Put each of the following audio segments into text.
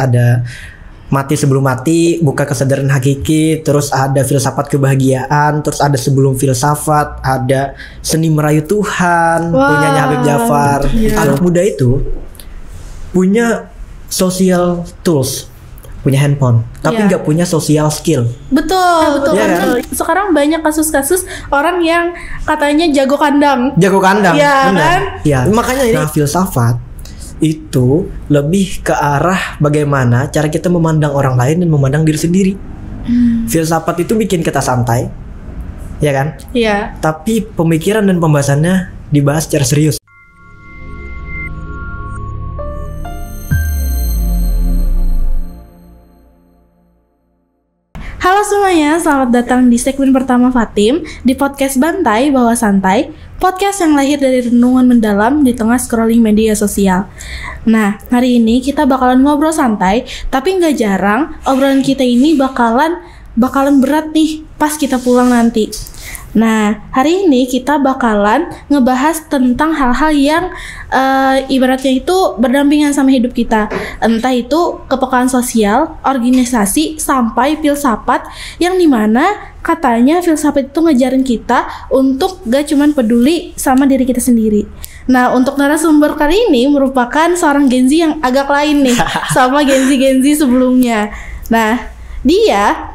Ada mati sebelum mati, buka kesadaran hakiki, terus ada filsafat kebahagiaan, terus ada sebelum filsafat, ada seni merayu Tuhan, punyanya Habib Jafar. Anak muda itu punya social tools, punya handphone, tapi nggak punya social skill. Betul. Ya, kan? Sekarang banyak kasus-kasus orang yang katanya jago kandang. Ya, benar. Kan? Ya, makanya ini filsafat itu lebih ke arah bagaimana cara kita memandang orang lain dan memandang diri sendiri. Filsafat itu bikin kita santai, ya kan? Iya. Tapi pemikiran dan pembahasannya dibahas secara serius. Halo semuanya, selamat datang di segmen pertama Fatim di podcast Bantai Bawa Santai, podcast yang lahir dari renungan mendalam di tengah scrolling media sosial. Nah, hari ini kita bakalan ngobrol santai, tapi nggak jarang obrolan kita ini bakalan berat nih pas kita pulang nanti. Nah, hari ini kita bakalan ngebahas tentang hal-hal yang ibaratnya itu berdampingan sama hidup kita. Entah itu kepekaan sosial, organisasi, sampai filsafat, yang dimana katanya filsafat itu ngejarin kita untuk gak cuman peduli sama diri kita sendiri. Nah, untuk narasumber kali ini merupakan seorang Gen Z yang agak lain nih sama Gen Z sebelumnya. Nah, dia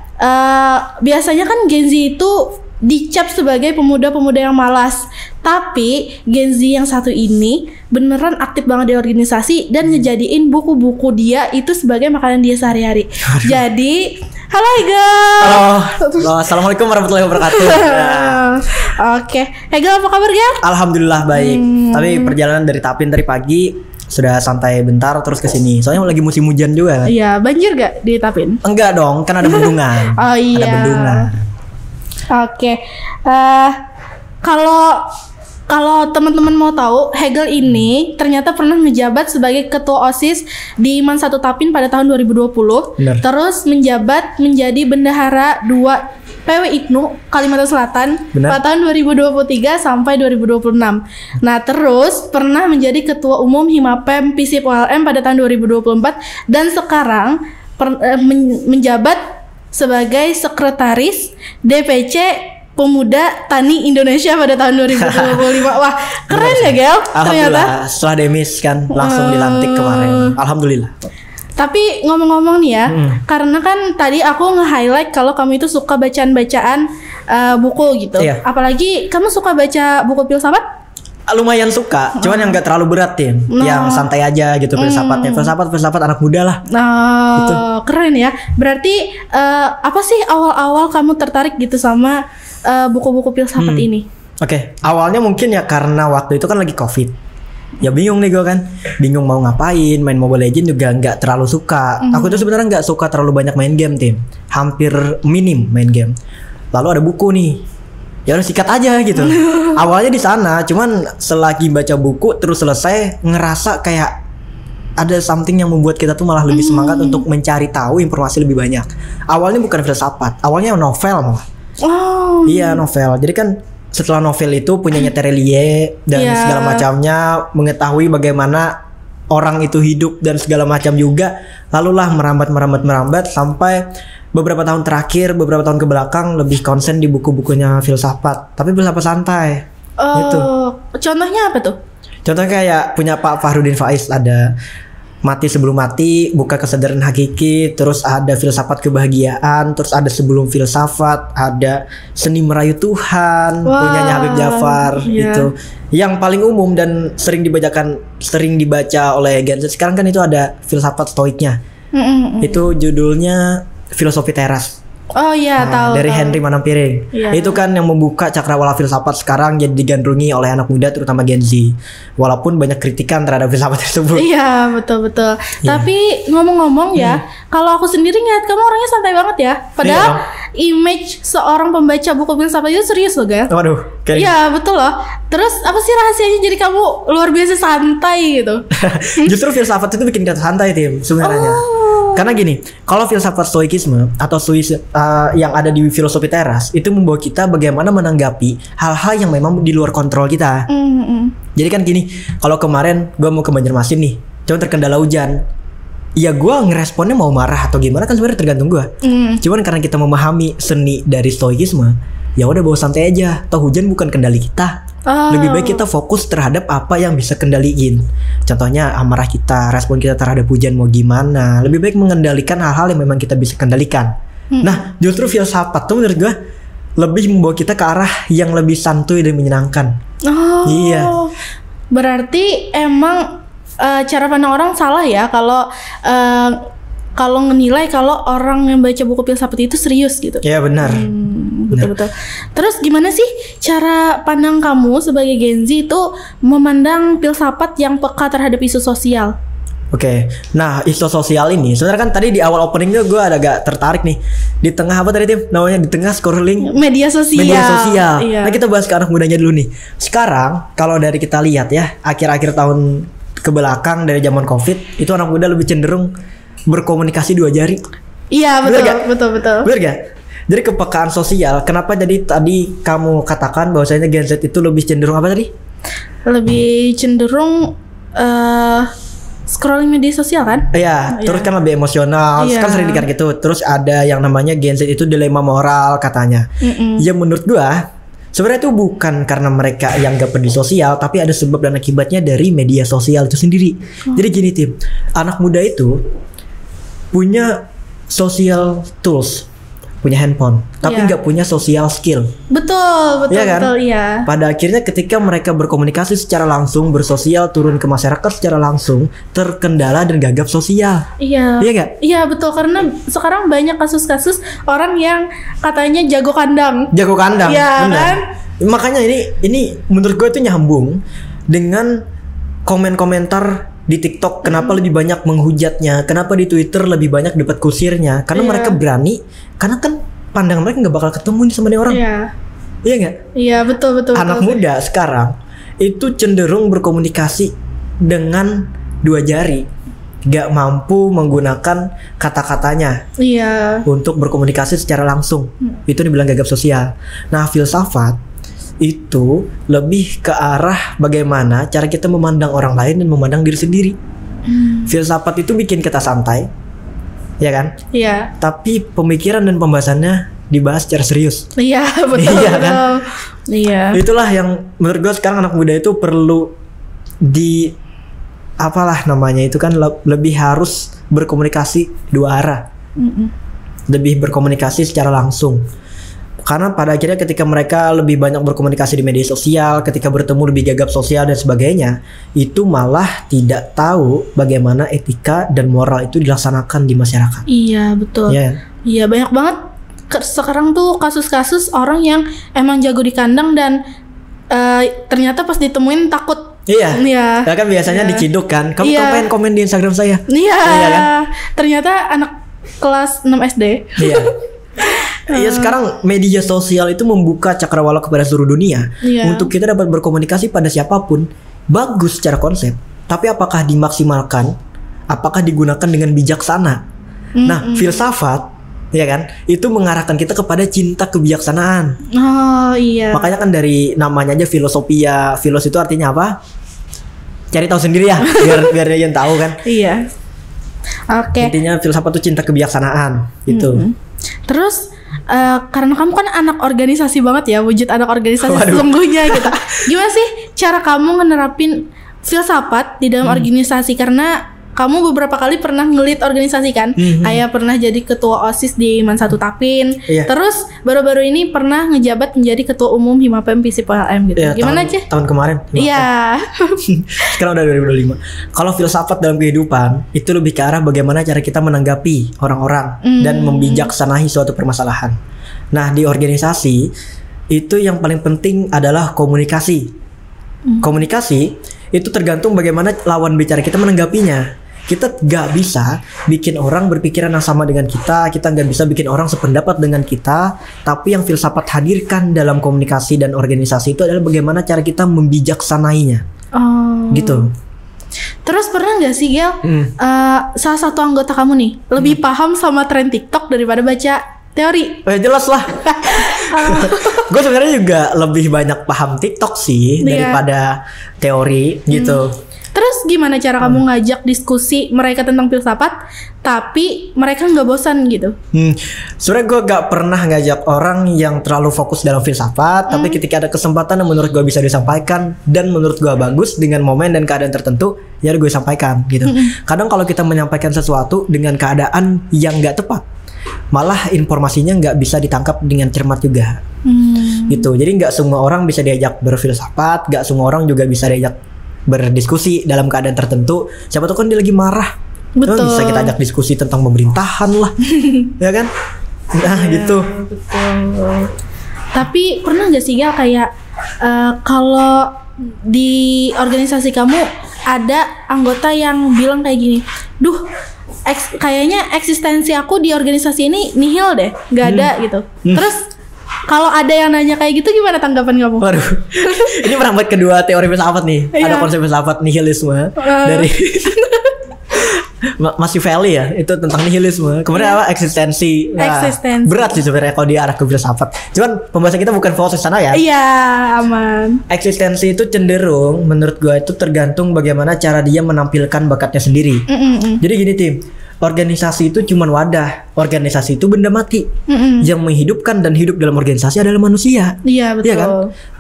biasanya kan Gen Z itu dicap sebagai pemuda-pemuda yang malas, tapi Gen Z yang satu ini beneran aktif banget di organisasi dan ngejadiin buku-buku dia itu sebagai makanan dia sehari-hari. Jadi, halo Hegel. Halo, assalamualaikum warahmatullahi wabarakatuh. Oke, Hegel apa kabar Gel? Alhamdulillah baik. Tapi perjalanan dari Tapin dari pagi sudah santai bentar terus ke sini. Soalnya lagi musim hujan juga kan. Iya, banjir gak di Tapin? Enggak dong, kan ada bendungan. Oh iya. Ada bendungan. Oke, kalau teman-teman mau tahu, Hegel ini ternyata pernah menjabat sebagai ketua OSIS di MAN 1 Tapin pada tahun 2020. Benar. Terus menjabat menjadi bendahara 2 PW IPNU Kalimantan Selatan pada tahun 2023 sampai 2026. Nah, terus pernah menjadi ketua umum Himapem Visip ULM pada tahun 2024 dan sekarang menjabat sebagai sekretaris DPC Pemuda Tani Indonesia pada tahun 2025. Wah, keren ya Gel. Alhamdulillah, setelah demis kan langsung dilantik kemarin. Alhamdulillah. Tapi ngomong-ngomong nih ya, karena kan tadi aku nge-highlight kalau kamu itu suka bacaan-bacaan buku gitu. Iya. Apalagi kamu suka baca buku filsafat? Lumayan suka, cuman yang gak terlalu berat Tim, yang santai aja gitu filsafatnya, filsafat anak muda lah. Gitu. Keren ya. Berarti apa sih awal-awal kamu tertarik gitu sama buku-buku filsafat ini? Oke, awalnya mungkin ya karena waktu itu kan lagi COVID. Ya bingung nih gue kan, bingung mau ngapain, main Mobile Legends juga nggak terlalu suka. Aku tuh sebenarnya nggak suka terlalu banyak main game Tim, hampir minim main game. Lalu ada buku nih. Ya udah sikat aja gitu. Awalnya di sana, cuman selagi baca buku terus selesai ngerasa kayak ada something yang membuat kita tuh malah lebih semangat untuk mencari tahu informasi lebih banyak. Awalnya bukan filsafat, awalnya novel malah. Iya novel. Jadi kan setelah novel itu punyanya Terelie dan segala macamnya, mengetahui bagaimana orang itu hidup dan segala macam juga. Lalulah merambat sampai beberapa tahun terakhir, beberapa tahun ke belakang lebih konsen di buku-bukunya filsafat. Tapi filsafat santai. Gitu. Contohnya apa tuh? Contohnya kayak punya Pak Fahrudin Faiz, ada mati sebelum mati, buka kesadaran hakiki, terus ada filsafat kebahagiaan, terus ada sebelum filsafat, ada seni merayu Tuhan, punyanya Habib Jafar gitu. Yang paling umum dan sering dibaca oleh Gen Z sekarang kan itu ada filsafat stoiknya. Itu judulnya Filosofi Teras. Oh iya, tahu. Dari Henry Manampiring. Itu kan yang membuka cakrawala filsafat sekarang jadi digandrungi oleh anak muda terutama Gen Z. Walaupun banyak kritikan terhadap filsafat tersebut. Iya, betul. Tapi ngomong-ngomong ya, kalau aku sendiri ngeliat kamu orangnya santai banget ya. Padahal image seorang pembaca buku filsafat itu serius loh, Gal. Waduh, kayak iya, betul loh. Terus apa sih rahasianya jadi kamu luar biasa santai gitu? Justru filsafat itu bikin kita santai Tim sebenarnya. Karena gini, kalau filsafat stoikisme atau yang ada di filosofi teras itu membawa kita bagaimana menanggapi hal-hal yang memang di luar kontrol kita. Jadi kan gini, kalau kemarin gue mau ke Banjarmasin nih, cuma terkendala hujan. ya gue ngeresponnya mau marah atau gimana kan sebenarnya tergantung gue. Cuman karena kita memahami seni dari stoikisme, ya udah bawa santai aja. Toh hujan bukan kendali kita. Lebih baik kita fokus terhadap apa yang bisa kendaliin. Contohnya amarah kita, respon kita terhadap hujan mau gimana. Lebih baik mengendalikan hal-hal yang memang kita bisa kendalikan. Nah, justru filsafat tuh menurut gue lebih membawa kita ke arah yang lebih santuy dan menyenangkan. Iya. Berarti emang cara pandang orang salah ya kalau ngenilai kalau orang yang baca buku filsafat itu serius gitu. Iya benar. Betul-betul. Terus gimana sih cara pandang kamu sebagai Gen Z itu memandang filsafat yang peka terhadap isu sosial? Oke, nah isu sosial ini sebenarnya kan tadi di awal openingnya gue agak tertarik nih. Di tengah apa tadi Tim? Namanya di tengah scrolling media sosial. Iya. Nah kita bahas ke anak mudanya dulu nih. Sekarang kalau dari kita lihat ya, akhir-akhir tahun kebelakang dari zaman COVID, itu anak muda lebih cenderung berkomunikasi dua jari. Iya betul. Bener gak? Jadi kepekaan sosial. Kenapa jadi tadi kamu katakan bahwasanya Gen Z itu lebih cenderung apa tadi? Lebih cenderung scrolling media sosial kan? Iya, terus kan lebih emosional. Kan sering dikatakan gitu. Terus ada yang namanya Gen Z itu dilema moral katanya. Ya menurut gua sebenarnya itu bukan karena mereka yang gak peduli sosial, tapi ada sebab dan akibatnya dari media sosial itu sendiri. Jadi gini Tim, anak muda itu punya social tools, punya handphone, tapi nggak punya social skill. Betul, iya. Pada akhirnya ketika mereka berkomunikasi secara langsung, bersosial, turun ke masyarakat secara langsung, terkendala dan gagap sosial. Iya. Iya nggak? Iya betul, karena sekarang banyak kasus-kasus orang yang katanya jago kandang. Iya kan? Makanya ini menurut gue itu nyambung dengan komen-komentar di TikTok. Kenapa lebih banyak menghujatnya? Kenapa di Twitter lebih banyak dapat kusirnya? Karena mereka berani. Karena kan pandangan mereka nggak bakal ketemu nih sama nih orang. Iya nggak? Iya betul. Anak muda sekarang itu cenderung berkomunikasi dengan dua jari, nggak mampu menggunakan kata-katanya. Iya. Untuk berkomunikasi secara langsung. Itu dibilang gagap sosial. Nah, filsafat itu lebih ke arah bagaimana cara kita memandang orang lain dan memandang diri sendiri. Filsafat itu bikin kita santai, ya kan? Iya. Tapi pemikiran dan pembahasannya dibahas secara serius. Iya betul. Iya kan? Iya. Itulah yang menurut gue sekarang anak muda itu perlu di apalah namanya itu kan lebih harus berkomunikasi dua arah. Lebih berkomunikasi secara langsung. Karena pada akhirnya ketika mereka lebih banyak berkomunikasi di media sosial, ketika bertemu lebih gagap sosial dan sebagainya, itu malah tidak tahu bagaimana etika dan moral itu dilaksanakan di masyarakat. Iya betul. Iya banyak banget sekarang tuh kasus-kasus orang yang emang jago di kandang dan ternyata pas ditemuin takut. Iya. Ya kan biasanya diciduk kan. Kamu ngapain komen di Instagram saya? Iya kan? Ternyata anak kelas 6 SD. Iya. Iya sekarang media sosial itu membuka cakrawala kepada seluruh dunia untuk kita dapat berkomunikasi pada siapapun. Bagus secara konsep, tapi apakah dimaksimalkan? Apakah digunakan dengan bijaksana? Nah, filsafat ya kan, itu mengarahkan kita kepada cinta kebijaksanaan. Oh iya. Makanya kan dari namanya aja filosofia. Filos itu artinya apa? Cari tahu sendiri ya, biar yang tahu kan. Iya. Oke. Intinya filsafat itu cinta kebijaksanaan itu. Terus karena kamu kan anak organisasi banget ya, wujud anak organisasi sesungguhnya gitu. Gimana sih cara kamu ngenerapin filsafat di dalam organisasi? Karena kamu beberapa kali pernah ngelit organisasi kan, kayak pernah jadi ketua OSIS di Man1 Tapin, terus baru-baru ini pernah ngejabat menjadi ketua umum Himapem FISIP PLM gitu. Gimana aja? Tahun kemarin. Iya. Sekarang udah 2025. Kalau filsafat dalam kehidupan itu lebih ke arah bagaimana cara kita menanggapi orang-orang dan membijaksanahi suatu permasalahan. Nah, di organisasi itu yang paling penting adalah komunikasi. Komunikasi itu tergantung bagaimana lawan bicara kita menanggapinya. Kita gak bisa bikin orang berpikiran yang sama dengan kita gak bisa bikin orang sependapat dengan kita. Tapi yang filsafat hadirkan dalam komunikasi dan organisasi itu adalah bagaimana cara kita membijaksanainya. Gitu. Terus pernah gak sih Gel, salah satu anggota kamu nih lebih paham sama tren TikTok daripada baca teori? Jelas lah. Gue sebenarnya juga lebih banyak paham TikTok sih daripada teori gitu. Terus gimana cara kamu ngajak diskusi mereka tentang filsafat, tapi mereka nggak bosan gitu? Sebenarnya gue gak pernah ngajak orang yang terlalu fokus dalam filsafat, tapi ketika ada kesempatan yang menurut gue bisa disampaikan dan menurut gue bagus dengan momen dan keadaan tertentu, ya gue sampaikan gitu. Kadang kalau kita menyampaikan sesuatu dengan keadaan yang gak tepat, malah informasinya nggak bisa ditangkap dengan cermat juga. Gitu. Jadi nggak semua orang bisa diajak berfilsafat, nggak semua orang juga bisa diajak berdiskusi dalam keadaan tertentu. Siapa tahu kan dia lagi marah, Betul. bisa kita ajak diskusi tentang pemerintahan lah, ya kan? Nah gitu. Betul. Tapi pernah nggak sih Gal kayak kalau di organisasi kamu ada anggota yang bilang kayak gini, duh kayaknya eksistensi aku di organisasi ini nihil deh, nggak ada gitu. Terus kalau ada yang nanya kayak gitu, gimana tanggapan kamu? Waduh, ini merambat kedua teori filsafat nih. Iya. Ada konsep filsafat nihilisme dari Machiavelli ya, itu tentang nihilisme. Kemudian apa? Eksistensi. Nah, Eksistensi. berat sih sebenarnya kalau diarah ke filsafat. Cuman pembahasan kita bukan fokus sana ya. Iya, aman. Eksistensi itu cenderung menurut gue itu tergantung bagaimana cara dia menampilkan bakatnya sendiri. Jadi gini Tim, organisasi itu cuma wadah. Organisasi itu benda mati. Yang menghidupkan dan hidup dalam organisasi adalah manusia. Iya, betul. Iya kan?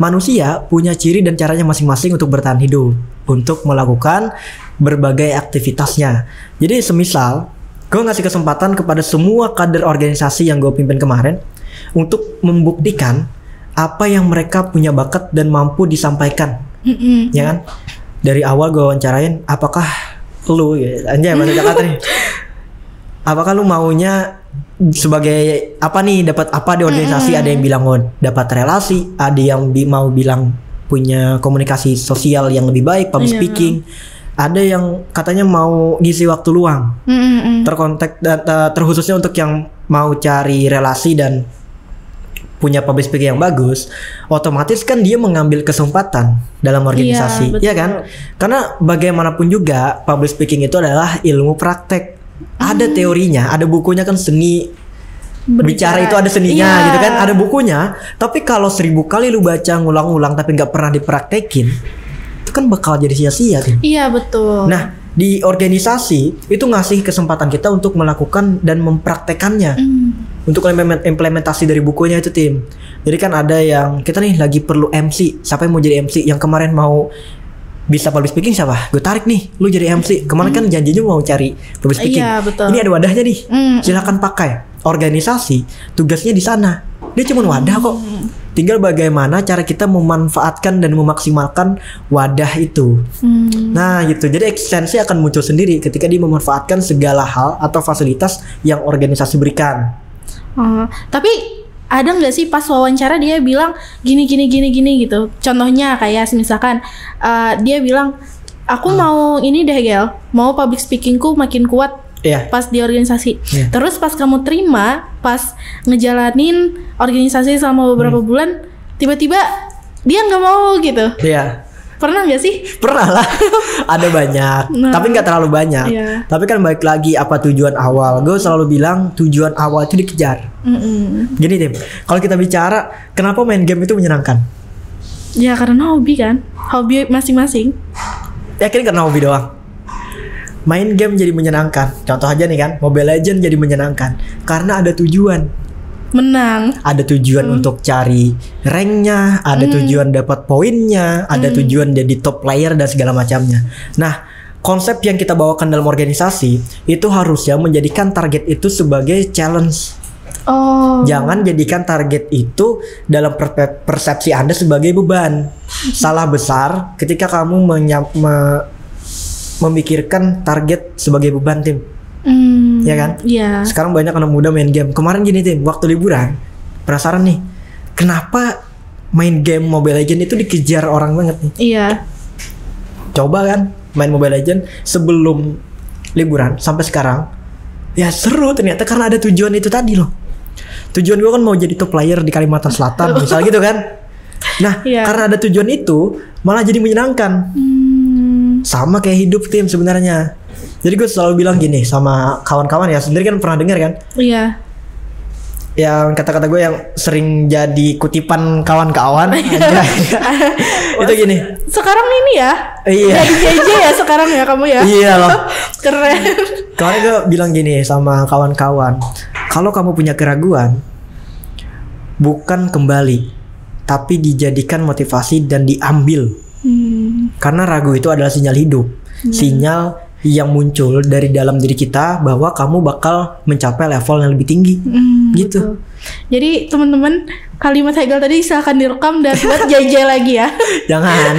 Manusia punya ciri dan caranya masing-masing untuk bertahan hidup, untuk melakukan berbagai aktivitasnya. Jadi semisal gue ngasih kesempatan kepada semua kader organisasi yang gue pimpin kemarin untuk membuktikan apa yang mereka punya bakat dan mampu disampaikan. Ya kan? Dari awal gue wawancarain, apakah lu ya, anjay bahasa Jakarta nih, apakah lu maunya sebagai apa nih, dapat apa di organisasi? Ada yang bilang mau dapat relasi, ada yang mau bilang punya komunikasi sosial yang lebih baik, public speaking. Ada yang katanya mau ngisi waktu luang, terkontak dan terkhususnya untuk yang mau cari relasi dan punya public speaking yang bagus. Otomatis kan dia mengambil kesempatan dalam organisasi, ya kan? Karena bagaimanapun juga public speaking itu adalah ilmu praktek. Ada teorinya, ada bukunya kan, seni bicara itu ada seninya gitu kan, ada bukunya. Tapi kalau 1000 kali lu baca ngulang-ngulang tapi nggak pernah dipraktekin, itu kan bakal jadi sia-sia kan? Iya, betul. Nah, di organisasi itu ngasih kesempatan kita untuk melakukan dan mempraktekannya. Untuk implementasi dari bukunya itu Tim. Jadi kan ada yang kita nih lagi perlu MC. Siapa yang mau jadi MC? Yang kemarin mau bisa public speaking siapa? Gue tarik nih, lu jadi MC. Kemarin kan janjinya mau cari public speaking. Iya, betul. Ini ada wadahnya nih. Silakan pakai. Organisasi tugasnya di sana. Dia cuma wadah kok. Tinggal bagaimana cara kita memanfaatkan dan memaksimalkan wadah itu. Nah gitu. Jadi eksistensi akan muncul sendiri ketika dia memanfaatkan segala hal atau fasilitas yang organisasi berikan. Tapi ada nggak sih pas wawancara dia bilang gini gitu? Contohnya kayak misalkan dia bilang, aku mau ini deh Gel, mau public speakingku makin kuat pas di organisasi. Terus pas kamu terima, pas ngejalanin organisasi selama beberapa bulan, tiba-tiba dia nggak mau gitu. Iya. Pernah nggak sih? Pernah lah. Ada banyak, tapi nggak terlalu banyak. Tapi kan balik lagi apa tujuan awal. Gue selalu bilang tujuan awal itu dikejar. Gini Tim, kalau kita bicara kenapa main game itu menyenangkan? Ya karena hobi kan, hobi masing-masing. Yakin karena hobi doang? Main game jadi menyenangkan. Contoh aja nih kan, Mobile Legends jadi menyenangkan karena ada tujuan. Menang. Ada tujuan untuk cari ranknya, ada tujuan dapat poinnya, ada tujuan jadi top player dan segala macamnya. Nah, konsep yang kita bawakan dalam organisasi itu harusnya menjadikan target itu sebagai challenge. Jangan jadikan target itu dalam persepsi Anda sebagai beban. Salah besar ketika kamu memikirkan target sebagai beban Tim. Ya kan? Iya. Sekarang banyak anak muda main game. Kemarin gini Tim, waktu liburan penasaran nih, kenapa main game Mobile Legends itu dikejar orang banget nih? Iya. Coba kan main Mobile Legends sebelum liburan sampai sekarang, ya seru ternyata karena ada tujuan itu tadi loh. Tujuan gue kan mau jadi top player di Kalimantan Selatan misal gitu kan. Nah karena ada tujuan itu malah jadi menyenangkan. Sama kayak hidup Tim sebenarnya. Jadi gue selalu bilang gini sama kawan-kawan ya, sendiri kan pernah dengar kan? Iya. yang kata-kata gue yang sering jadi kutipan kawan-kawan. Itu gini. Sekarang ini ya. Iya. Jadi JJ ya sekarang ya kamu ya. Iya loh. Keren. Kemarin gue bilang gini sama kawan-kawan, kalau kamu punya keraguan, bukan kembali, tapi dijadikan motivasi dan diambil. Karena ragu itu adalah sinyal hidup, sinyal yang muncul dari dalam diri kita bahwa kamu bakal mencapai level yang lebih tinggi, gitu. Betul. Jadi teman-teman, kalimat Hegel tadi silahkan direkam dan buat JJ lagi ya. Jangan.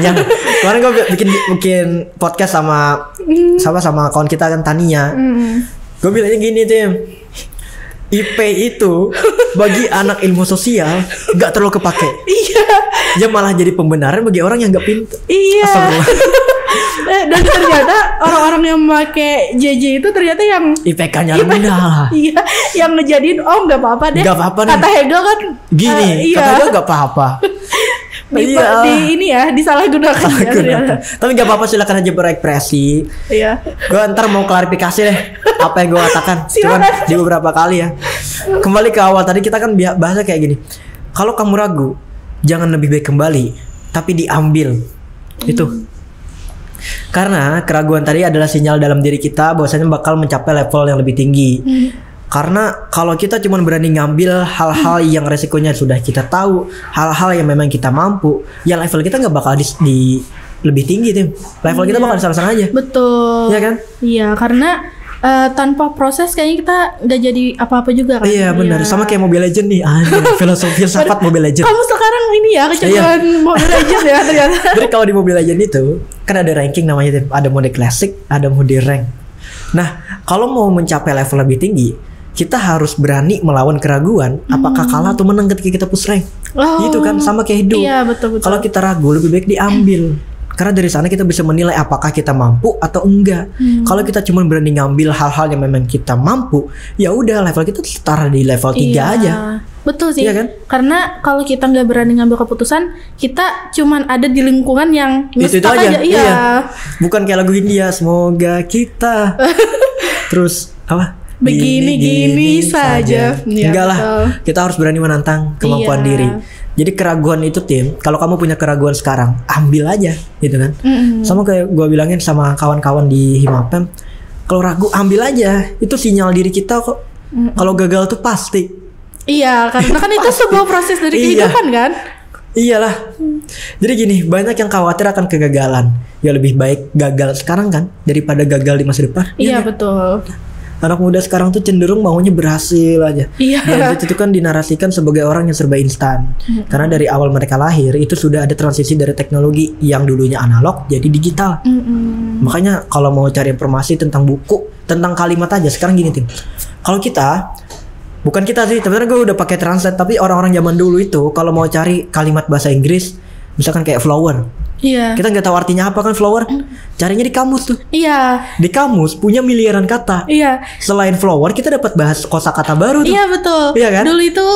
Kemarin gue bikin podcast sama kawan kita kan, Tania. Gue bilangnya gini, Tim. IP itu bagi anak ilmu sosial gak terlalu kepake. Iya. Dia malah jadi pembenaran bagi orang yang gak pintar. Iya. Dan ternyata orang-orang yang pakai JJ itu ternyata yang IPK-nya rendah. Iya, yang ngejadiin nggak apa-apa deh. Gak apa-apa nih. Kata Hegel kan gini, iya. kata Hegel gak apa-apa. Di ini ya disalahgunakan. Ya, tapi gak apa-apa, silakan aja berekspresi. Iya. Gue ntar mau klarifikasi deh apa yang gue katakan. Cuman di beberapa kali ya. Kembali ke awal tadi, kita kan bahasa kayak gini. Kalau kamu ragu, jangan lebih baik kembali, tapi diambil. Itu. Karena keraguan tadi adalah sinyal dalam diri kita bahwasanya bakal mencapai level yang lebih tinggi. Karena kalau kita cuma berani ngambil hal-hal yang resikonya sudah kita tahu, hal-hal yang memang kita mampu, ya level kita nggak bakal di lebih tinggi, Tim. Level kita bakal di sana-sana aja. Betul. Iya kan? Iya, karena tanpa proses kayaknya kita nggak jadi apa-apa juga kan. Iya benar, sama kayak Mobile Legends nih. Filosofi filsafat Mobile Legends. Kamu sekarang ini ya kecanduan Mobile Legends ya ternyata. Jadi kalau di Mobile Legends itu kan ada ranking namanya, ada mode classic, ada mode rank. Nah, kalau mau mencapai level lebih tinggi, kita harus berani melawan keraguan apakah kalah atau menang ketika kita push rank. Gitu kan, sama kayak hidup. Iya, betul. Kalau kita ragu, lebih baik diambil. Karena dari sana kita bisa menilai apakah kita mampu atau enggak. Kalau kita cuma berani ngambil hal-hal yang memang kita mampu, ya udah level kita setara di level 3 aja. Betul sih. Iya kan? Karena kalau kita nggak berani ngambil keputusan, kita cuman ada di lingkungan yang itu aja. Iya. Bukan kayak lagu India, semoga kita terus apa? Begini-gini saja. Enggak lah. Kita harus berani menantang kemampuan diri. Jadi keraguan itu, Tim, kalau kamu punya keraguan sekarang, ambil aja, gitu kan. Sama kayak gue bilangin sama kawan-kawan di Himapem, kalau ragu ambil aja, itu sinyal diri kita kok. Kalau gagal tuh pasti. Iya, karena kan itu sebuah proses dari kehidupan kan. Iyalah. Jadi gini, banyak yang khawatir akan kegagalan. Ya lebih baik gagal sekarang kan daripada gagal di masa depan. Iya, betul. Anak muda sekarang tuh cenderung maunya berhasil aja. Iya. Dan itu kan dinarasikan sebagai orang yang serba instan. Karena dari awal mereka lahir itu sudah ada transisi dari teknologi yang dulunya analog jadi digital. Makanya kalau mau cari informasi tentang buku, tentang kalimat aja sekarang gini, Tim. Kalau kita, bukan kita sih, sebenarnya gue udah pakai translate, tapi orang-orang zaman dulu itu kalau mau cari kalimat bahasa Inggris, misalkan kayak flower. Iya. Kita nggak tahu artinya apa kan flower. Carinya di kamus tuh. Iya. Di kamus punya miliaran kata. Iya. Selain flower kita dapat bahas kosakata baru tuh. Iya betul. Iya kan? Dulu itu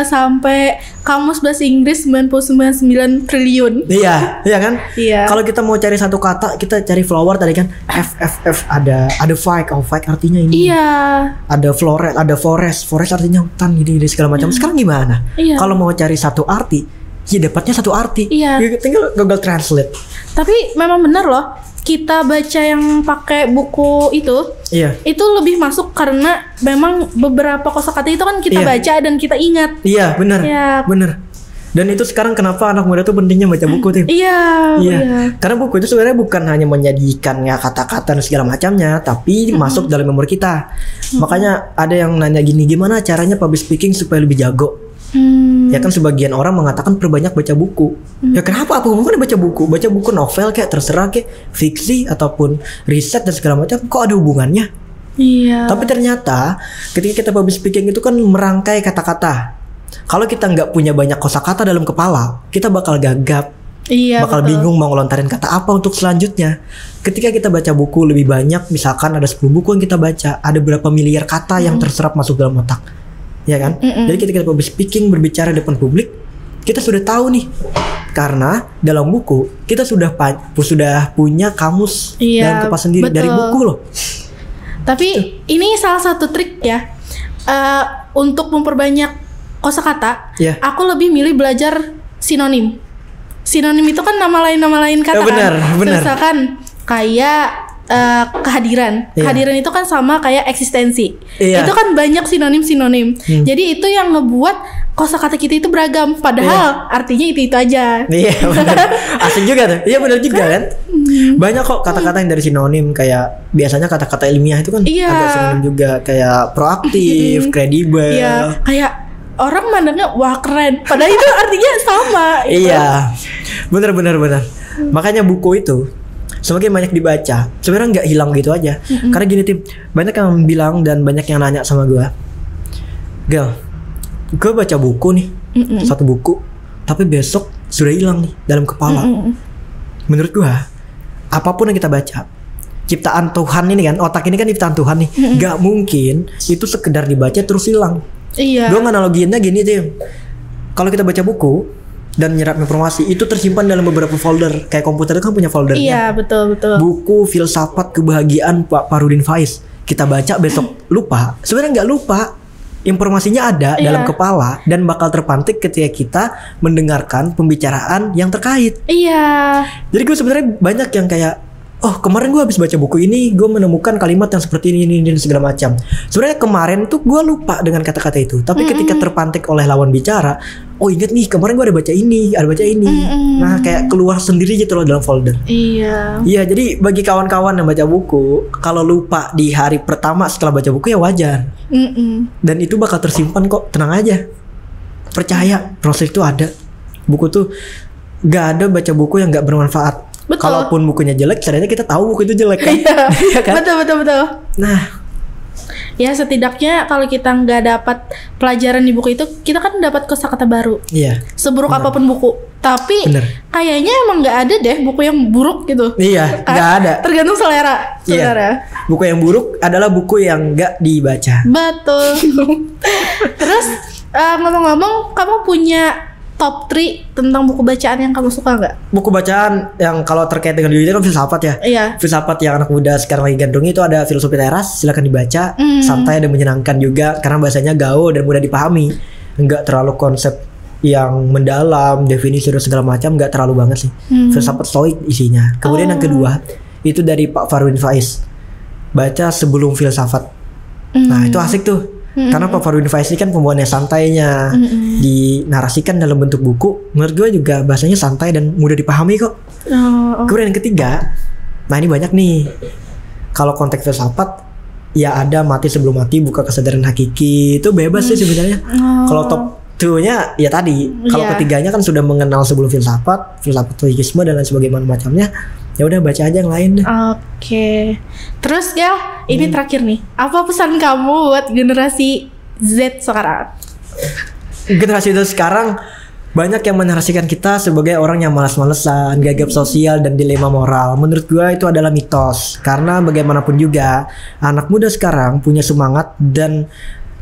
sampai kamus bahasa Inggris 99 triliun. Iya, iya kan? Iya. Kalau kita mau cari satu kata, kita cari flower tadi kan. F ada fike, fike artinya ini. Iya. Ada forest artinya hutan gini segala macam. Sekarang gimana? Iya. Kalau mau cari satu arti, ya dapatnya satu arti. Iya. Tinggal Google Translate. Tapi memang benar loh, kita baca yang pakai buku itu, Iya. itu lebih masuk karena memang beberapa kosakata itu kan kita baca dan kita ingat. Iya, benar. Iya. Benar. Dan itu sekarang kenapa anak muda tuh pentingnya baca buku, Tim? Iya. Karena buku itu sebenarnya bukan hanya menyajikan ya kata-kata dan segala macamnya, tapi masuk dalam memori kita. Makanya ada yang nanya gini, gimana caranya public speaking supaya lebih jago? Ya kan sebagian orang mengatakan perbanyak baca buku. Ya kenapa? Apa hubungannya baca buku? Baca buku novel kayak terserah kayak fiksi ataupun riset dan segala macam. Kok ada hubungannya? Iya. Tapi ternyata ketika kita public speaking itu kan merangkai kata-kata. Kalau kita nggak punya banyak kosakata dalam kepala, kita bakal gagap. Iya, bakal bingung mau ngelontarin kata apa untuk selanjutnya. Ketika kita baca buku lebih banyak, misalkan ada 10 buku yang kita baca, ada berapa miliar kata yang terserap masuk dalam otak. Ya kan? Jadi ketika kita public speaking, berbicara depan publik, kita sudah tahu nih. Karena dalam buku kita sudah punya kamus dalam kepala sendiri. Betul. Dari buku loh. Tapi ini salah satu trik ya. untuk memperbanyak kosakata, Iya. aku lebih milih belajar sinonim. Sinonim itu kan nama lain kata benar, kan. benar. Misalkan kayak kehadiran. Iya. Kehadiran itu kan sama kayak eksistensi. Iya. Itu kan banyak sinonim. Jadi itu yang ngebuat kosakata kita itu beragam. Padahal artinya itu aja. Iya benar. Asik juga tuh. Iya benar juga kan. Banyak kok kata-kata yang dari sinonim, kayak biasanya kata-kata ilmiah itu kan Iya. agak sinonim juga, kayak proaktif, kredibel. Iya, kayak orang mandangnya wah keren. Padahal itu artinya sama. Gitu. Iya. Benar. Makanya buku itu semakin banyak dibaca, sebenarnya nggak hilang gitu aja. Karena gini Tim, banyak yang bilang dan banyak yang nanya sama gue, Gal, gue baca buku nih, satu buku, tapi besok sudah hilang nih dalam kepala. Menurut gue, apapun yang kita baca, ciptaan Tuhan ini kan, otak ini kan ciptaan Tuhan nih, nggak mungkin itu sekedar dibaca terus hilang. Iya. Gue analogiinnya gini Tim, kalau kita baca buku dan menyerap informasi itu tersimpan dalam beberapa folder, kayak komputer itu kan punya foldernya. Iya, betul. Buku filsafat kebahagiaan Pak Farudin Faiz, kita baca besok lupa, sebenarnya nggak lupa, informasinya ada dalam kepala dan bakal terpantik ketika kita mendengarkan pembicaraan yang terkait. Iya. Jadi gue sebenarnya banyak yang kayak, oh kemarin gue habis baca buku ini, gue menemukan kalimat yang seperti ini segala macam. Sebenarnya kemarin tuh gue lupa dengan kata-kata itu, tapi ketika terpantik oleh lawan bicara, oh inget nih kemarin gue ada baca ini. Nah kayak keluar sendiri gitu loh dalam folder. Iya. Iya, jadi bagi kawan-kawan yang baca buku, kalau lupa di hari pertama setelah baca buku ya wajar. Dan itu bakal tersimpan kok, tenang aja. Percaya, proses itu ada. Buku tuh gak ada baca buku yang gak bermanfaat. Betul. Kalaupun bukunya jelek, ternyata kita tahu buku itu jelek kan. Iya kan? Betul. Nah, Ya setidaknya kalau kita nggak dapat pelajaran di buku itu, kita kan dapat kosakata baru. iya. Seburuk apapun buku, tapi Bener. kayaknya emang nggak ada deh buku yang buruk gitu. Iya, Kan? nggak ada. Tergantung selera. Iya. Buku yang buruk adalah buku yang nggak dibaca. Betul. Terus ngomong-ngomong, kamu punya top 3 tentang buku bacaan yang kamu suka nggak? Buku bacaan yang kalau terkait dengan diri kan filsafat ya. Iya. Filsafat yang anak muda sekarang lagi gandrungi itu ada Filosofi Teras, silakan dibaca. Santai dan menyenangkan juga karena bahasanya gaul dan mudah dipahami. Enggak terlalu konsep yang mendalam, definisi dan segala macam, enggak terlalu banget sih. Filsafat stoik isinya. Kemudian yang kedua itu dari Pak Farudin Faiz. Baca Sebelum Filsafat. Nah, itu asik tuh. Karena Pak Farudin Faiz ini kan pembawaannya santainya, dinarasikan dalam bentuk buku. Menurut gue juga bahasanya santai dan mudah dipahami kok. Kemudian yang ketiga, nah ini banyak nih. Kalau konteks filsafat, ya ada Mati Sebelum Mati, Buka Kesadaran Hakiki. Itu bebas sih sebenarnya. Kalau top 2-nya ya tadi. Kalau ketiganya kan sudah mengenal Sebelum Filsafat, filsafat stoikisme dan lain sebagainya macamnya. Ya udah baca aja yang lain deh. Oke. Terus Gel, ini terakhir nih. Apa pesan kamu buat generasi Z sekarang? Generasi itu sekarang banyak yang menarasikan kita sebagai orang yang malas-malesan, gagap sosial dan dilema moral. Menurut gue itu adalah mitos. Karena bagaimanapun juga anak muda sekarang punya semangat dan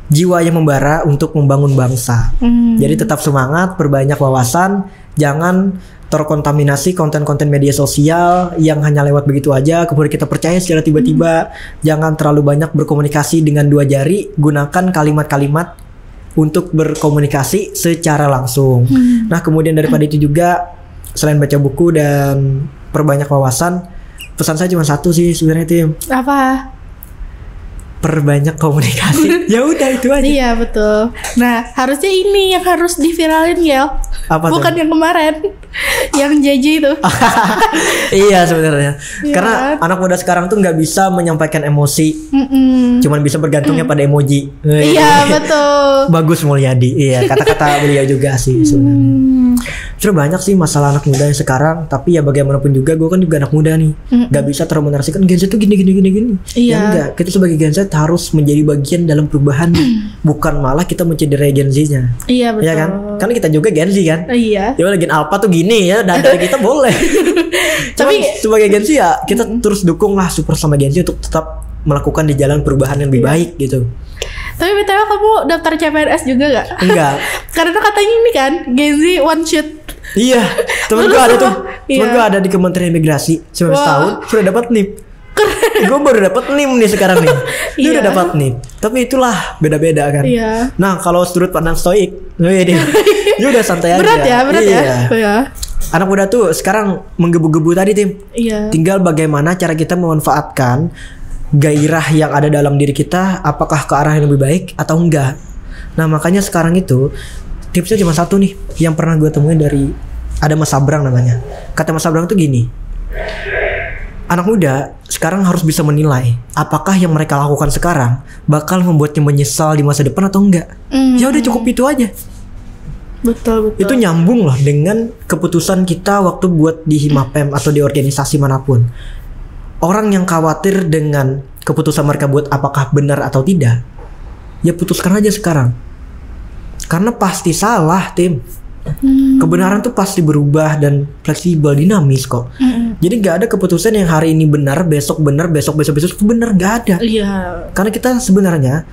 jiwa yang membara untuk membangun bangsa. Jadi tetap semangat, perbanyak wawasan, jangan terkontaminasi konten-konten media sosial yang hanya lewat begitu aja kemudian kita percaya secara tiba-tiba. Jangan terlalu banyak berkomunikasi dengan 2 jari, gunakan kalimat-kalimat untuk berkomunikasi secara langsung. Nah kemudian daripada itu juga, selain baca buku dan perbanyak wawasan, pesan saya cuma satu sih sebenarnya Tim. Apa? Perbanyak komunikasi. Ya udah itu aja. Iya betul. Nah harusnya ini yang harus diviralin Gel. Apa bukan tuh? yang kemarin yang JJ itu. Iya sebenarnya. Iya Karena kan? anak muda sekarang tuh nggak bisa menyampaikan emosi, cuman bisa bergantungnya pada emoji. Iya betul. Bagus Mulyadi. Iya kata-kata beliau juga sih sebenarnya. Sebenarnya banyak sih masalah anak muda yang sekarang. Tapi ya bagaimanapun juga, gue kan juga anak muda nih. Gak bisa terlalu menarasikan Gen Z tuh gini. Iya. Ya enggak. Kita sebagai Gen Z harus menjadi bagian dalam perubahan. Bukan malah kita mencederai Gen Z-nya. Iya betul. Iya kan? Karena kita juga Gen Z kan. Iya. Ya udah Gen Alpha tuh gini ya, dan dari kita boleh. Tapi sebagai Gen Z ya kita terus dukung lah support sama Gen Z untuk tetap melakukan di jalan perubahan yang lebih baik gitu. Tapi BTW kamu daftar CPNS juga gak? Enggak. Karena katanya ini kan Gen Z one shot. Iya, temen gue ada tuh. Temen Iya. gue ada di Kementerian Imigrasi 19 Wah. tahun sudah dapat NIP. Gue baru dapat NIM nih sekarang nih. Dia udah Iya. dapat NIM. Tapi itulah beda-beda kan. Iya. Nah kalau sudut pandang stoik, dia udah santai aja. Berat ya. Iya. Iya. Anak muda tuh sekarang menggebu-gebu tadi Tim. Iya. Tinggal bagaimana cara kita memanfaatkan gairah yang ada dalam diri kita, apakah ke arah yang lebih baik atau enggak. Nah makanya sekarang itu tipsnya cuma satu nih, yang pernah gue temuin dari ada Mas Sabrang namanya. Kata Mas Sabrang tuh gini, anak muda sekarang harus bisa menilai apakah yang mereka lakukan sekarang bakal membuatnya menyesal di masa depan atau enggak. Ya udah cukup itu aja. Betul. Itu nyambung loh dengan keputusan kita waktu buat di Himapem atau di organisasi manapun. Orang yang khawatir dengan keputusan mereka buat apakah benar atau tidak, ya putuskan aja sekarang. Karena pasti salah, Tim. Kebenaran tuh pasti berubah dan fleksibel, dinamis kok. Jadi nggak ada keputusan yang hari ini benar, besok benar, besok benar, nggak ada. Iya. Karena kita sebenarnya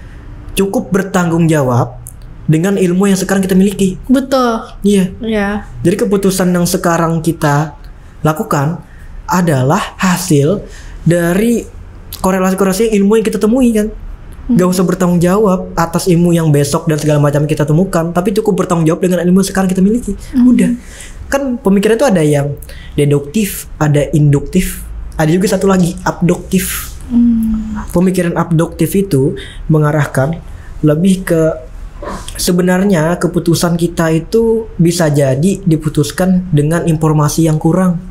cukup bertanggung jawab dengan ilmu yang sekarang kita miliki. Betul. Iya. Iya. Jadi keputusan yang sekarang kita lakukan adalah hasil dari korelasi-korelasi ilmu yang kita temui kan. Gak usah bertanggung jawab atas ilmu yang besok dan segala macam kita temukan, tapi cukup bertanggung jawab dengan ilmu yang sekarang kita miliki. Udah. Kan pemikiran itu ada yang deduktif, ada induktif, ada juga satu lagi abduktif. Pemikiran abduktif itu mengarahkan lebih ke sebenarnya keputusan kita itu bisa jadi diputuskan dengan informasi yang kurang.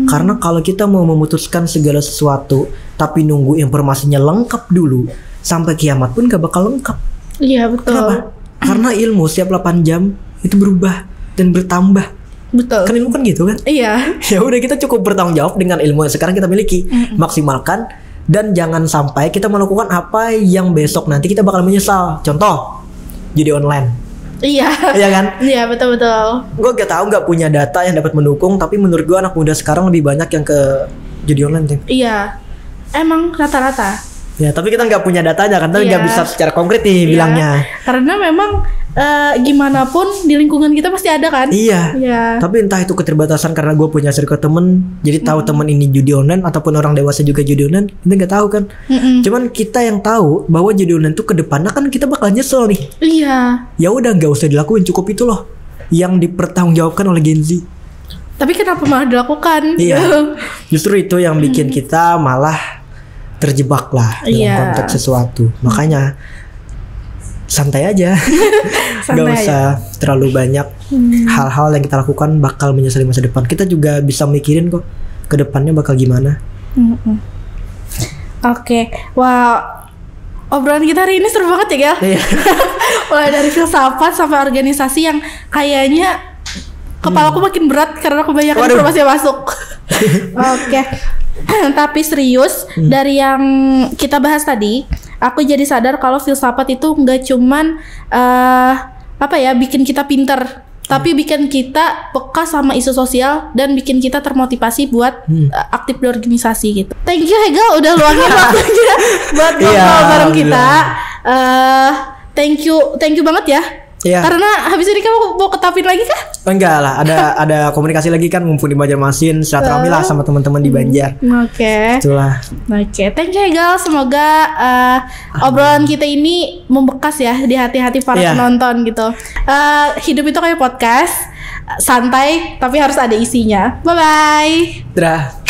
Karena kalau kita mau memutuskan segala sesuatu tapi nunggu informasinya lengkap dulu, sampai kiamat pun gak bakal lengkap. Iya, betul. Kenapa? Karena ilmu setiap 8 jam itu berubah dan bertambah. Betul. Kan ilmu kan gitu kan? Iya. Ya udah, kita cukup bertanggung jawab dengan ilmu yang sekarang kita miliki. Maksimalkan dan jangan sampai kita melakukan apa yang besok nanti kita bakal menyesal. Contoh, judi online. Iya. Iya kan? Iya, betul. Gue gak punya data yang dapat mendukung, tapi menurut gue anak muda sekarang lebih banyak yang ke judi online, Tim. Iya. Emang rata-rata. Ya, tapi kita nggak punya datanya kan, tapi nggak Iya. bisa secara konkret nih Iya. bilangnya. Karena memang gimana pun di lingkungan kita pasti ada kan. Iya. Iya. Tapi entah itu keterbatasan karena gue punya circle temen, jadi tahu temen ini judi online ataupun orang dewasa juga judi online, kita nggak tahu kan. Cuman kita yang tahu bahwa judi online tuh kedepannya kan kita bakal nyesel nih. Iya. Ya udah, nggak usah dilakuin, cukup itu loh yang dipertanggungjawabkan oleh Gen Z. Tapi kenapa malah dilakukan? Iya. Justru itu yang bikin kita malah terjebak lah dalam Iya. konteks sesuatu. Makanya santai aja. Santai Gak usah terlalu banyak hal-hal yang kita lakukan bakal menyesali masa depan. Kita juga bisa mikirin kok ke depannya bakal gimana. Oke. Wah, obrolan kita hari ini seru banget ya, Gel. Iya. Mulai dari filsafat sampai organisasi yang kayaknya kepalaku makin berat karena kebanyakan Waduh. informasi yang masuk. Oke. Tapi serius, dari yang kita bahas tadi, aku jadi sadar kalau filsafat itu nggak cuman bikin kita pinter, tapi bikin kita peka sama isu sosial dan bikin kita termotivasi buat aktif di organisasi gitu. Thank you Hegel udah luangin waktunya buat ngobrol Iya, bareng kita. Thank you banget ya. Iya. Karena habis ini kamu mau ketapin lagi kah? Enggak lah, ada komunikasi lagi kan, mumpung di Banjarmasin, silaturahmi lah sama teman-teman di Banjar. Oke. Itulah. Oke, thank you Hegel. Semoga obrolan kita ini membekas ya di hati-hati para Iya. penonton gitu. Hidup itu kayak podcast, santai tapi harus ada isinya. Bye bye. Dah.